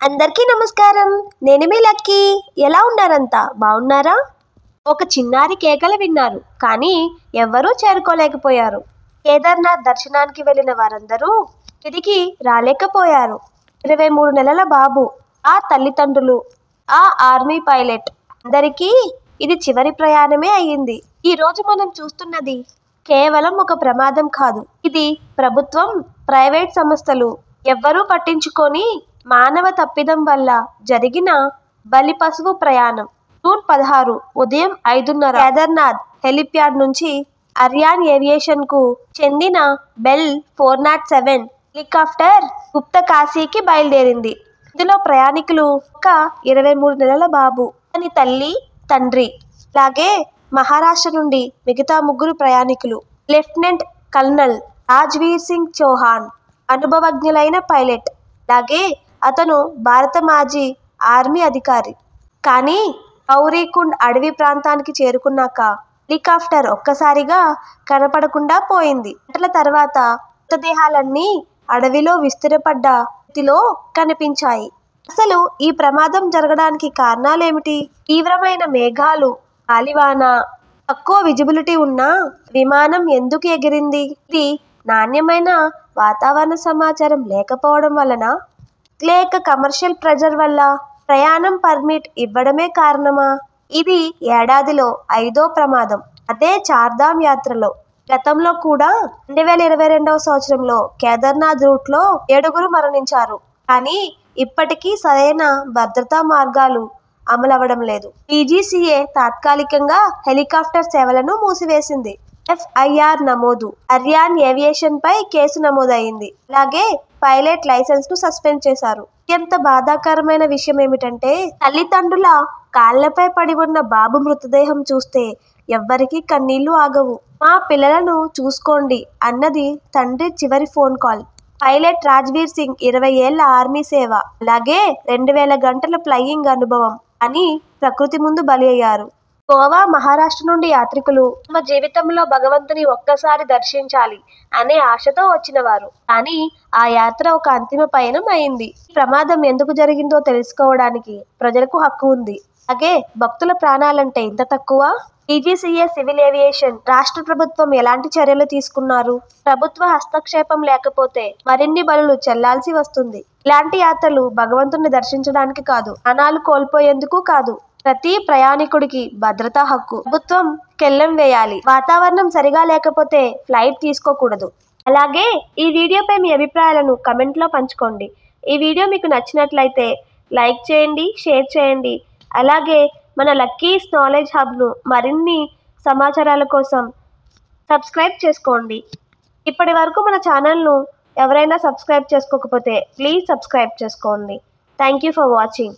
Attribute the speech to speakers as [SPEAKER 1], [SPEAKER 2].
[SPEAKER 1] అందరికీ నమస్కారం. నేను మీ లక్కీ. ఎలా ఉన్నారంతా? బాగున్నారా? ఒక చిన్నారి కేకలు విన్నారు, కానీ ఎవ్వరూ చేరుకోలేకపోయారు. కేదార్నాథ్ దర్శనానికి వెళ్ళిన వారందరూ తిరిగి రాలేకపోయారు. 23 నెలల బాబు, ఆ తల్లిదండ్రులు, ఆ ఆర్మీ పైలట్, అందరికీ ఇది చివరి ప్రయాణమే అయ్యింది. ఈ రోజు మనం చూస్తున్నది కేవలం ఒక ప్రమాదం కాదు. ఇది ప్రభుత్వం, ప్రైవేట్ సంస్థలు ఎవ్వరూ పట్టించుకొని మానవ తప్పిదం వల్ల జరిగిన బలి పశువు ప్రయాణం. జూన్ 16 ఉదయం 5:30 కేదార్నాథ్ హెలిప్యాడ్ నుంచి అరియాన్ ఏవియేషన్ కు చెందిన బెల్ 407 హెలికాప్టర్ గుప్తకాశీకి బయలుదేరింది. ఇందులో ప్రయాణికులు ఒక 23 నెలల బాబు, అతని తల్లి, తండ్రి, అలాగే మహారాష్ట్ర నుండి మిగతా 3 ప్రయాణికులు. లెఫ్టినెంట్ కల్నల్ రాజ్వీర్ సింగ్ చౌహాన్ అనుభవజ్ఞులైన పైలట్, అలాగే అతను భారత మాజీ ఆర్మీ అధికారి. కానీ గౌరీకుండ్ అడవి ప్రాంతానికి చేరుకున్నాక హెలికాప్టర్ ఒక్కసారిగా కనపడకుండా పోయింది. గంటల తర్వాత మృతదేహాలన్నీ అడవిలో విస్తృతపడ్డ స్థితిలో కనిపించాయి. అసలు ఈ ప్రమాదం జరగడానికి కారణాలేమిటి? తీవ్రమైన మేఘాలు, గాలివాన, తక్కువ విజిబిలిటీ ఉన్న విమానం ఎందుకు ఎగిరింది? ఇది నాణ్యమైన వాతావరణ సమాచారం లేకపోవడం వలన, లేక కమర్షియల్ ప్రెజర్ వల్ల ప్రయాణం పర్మిట్ ఇవ్వడమే కారణమా? ఇది ఏడాదిలో 5వ ప్రమాదం. అదే చార్ధామ్ యాత్రలో. గతంలో కూడా 2022వ సంవత్సరంలో కేదార్నాథ్ రూట్లో 7 మరణించారు. కానీ ఇప్పటికీ సరైన భద్రతా మార్గాలు అమలవడం లేదు. డీజీసీఏ తాత్కాలికంగా హెలికాప్టర్ సేవలను మూసివేసింది. ఎఫ్ఐఆర్ నమోదు. అరియాన్ ఏవియేషన్ పై కేసు నమోదైంది. అలాగే పైలట్ లైసెన్స్ ను సస్పెండ్ చేశారు. ఎంత బాధాకరమైన విషయం ఏమిటంటే, తల్లిదండ్రుల కాళ్లపై పడి ఉన్న బాబు మృతదేహం చూస్తే ఎవ్వరికీ కన్నీళ్లు ఆగవు. మా పిల్లలను చూసుకోండి అన్నది తండ్రి చివరి phone call. Pilot Rajveer Singh 20 ఏళ్ల ఆర్మీ సేవ, అలాగే 2000 గంటల ఫ్లయింగ్ అనుభవం అని ప్రకృతి ముందు బలి అయ్యారు. గోవా, మహారాష్ట్ర నుండి యాత్రికులు తమ జీవితంలో భగవంతుని ఒక్కసారి దర్శించాలి అనే ఆశతో వచ్చినవారు. కానీ ఆ యాత్ర ఒక అంతిమ పయనం అయింది. ప్రమాదం ఎందుకు జరిగిందో తెలుసుకోవడానికి ప్రజలకు హక్కు ఉంది. అలాగే భక్తుల ప్రాణాలంటే ఇంత తక్కువ? డీజీసీఏ సివిల్ ఏవియేషన్, రాష్ట్ర ప్రభుత్వం ఎలాంటి చర్యలు తీసుకున్నారు? ప్రభుత్వ హస్తక్షేపం లేకపోతే మరిన్ని బలులు చెల్లాల్సి వస్తుంది. ఇలాంటి యాత్రలు భగవంతుని దర్శించడానికి కాదు, ప్రాణాలు కోల్పోయేందుకు కాదు. ప్రతి ప్రయాణికుడికి భద్రతా హక్కు. ప్రభుత్వం కెళ్ళెం వేయాలి. వాతావరణం సరిగా లేకపోతే ఫ్లైట్ తీసుకోకూడదు. అలాగే ఈ వీడియోపై మీ అభిప్రాయాలను కమెంట్లో పంచుకోండి. ఈ వీడియో మీకు నచ్చినట్లయితే లైక్ చేయండి, షేర్ చేయండి. అలాగే మన లక్కీస్ నాలెడ్జ్ హబ్ను మరిన్ని సమాచారాల కోసం సబ్స్క్రైబ్ చేసుకోండి. ఇప్పటి వరకు మన ఛానల్ను ఎవరైనా సబ్స్క్రైబ్ చేసుకోకపోతే ప్లీజ్ సబ్స్క్రైబ్ చేసుకోండి. Thank you for watching.